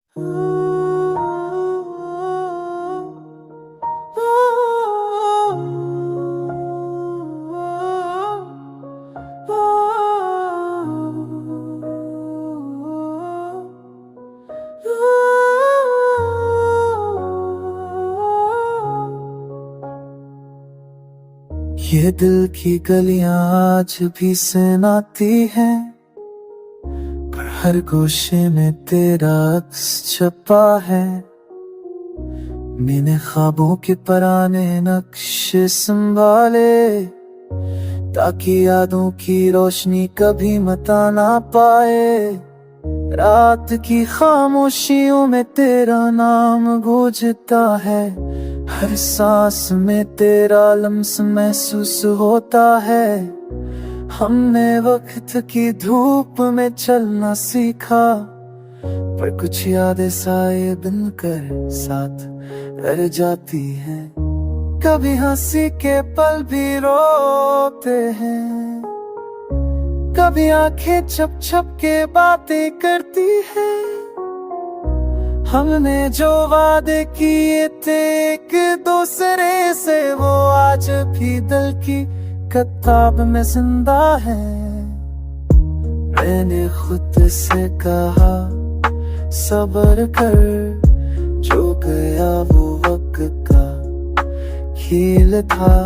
ये दिल की गलियां आज भी सुनाती हैं, पर हर गोशे में तेरा अक्स छपा है। मैंने ख्वाबों के पुराने नक्श संभाले, ताकि यादों की रोशनी कभी मिटा ना पाए। रात की खामोशियों में तेरा नाम गूंजता है, हर सांस में तेरा लम्स महसूस होता है। हमने वक्त की धूप में चलना सीखा, पर कुछ यादें साए बनकर साथ रह जाती हैं। कभी हंसी के पल भी रोते हैं, कभी आंखें छप छप के बातें करती हैं। हमने जो वादे किए थे एक दूसरे से, वो आज भी दिल की किताब में जिंदा है। मैंने खुद से कहा सब्र कर, जो गया वो वक्त का खेल था।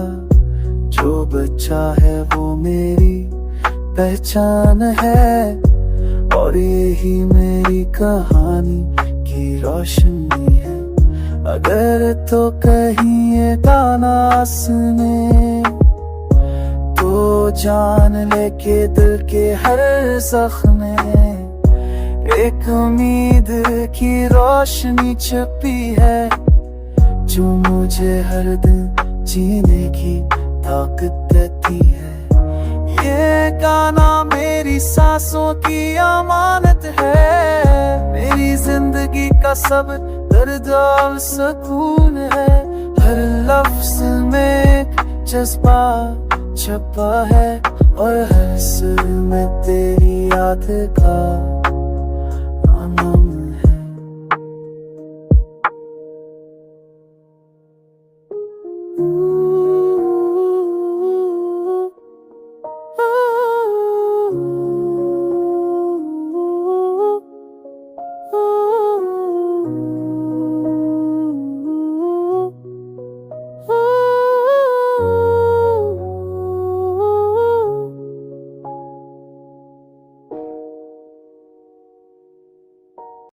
जो बचा है वो मेरी पहचान है, और यही मेरी कहानी की रोशनी है। अगर तो कहीं ये गाना सुने, तो जान ले के दिल के हर जख्म में एक उम्मीद की रोशनी छुपी है, जो मुझे हर दिन जीने की ताकत देती है। ये गाना मेरी सांसों की अमानत है, मेरी जिंदगी का सब दर्द और सुकून है। हर लफ्ज में एक जज्बा छपा है, और हर सुर में तेरी याद का आनंद है।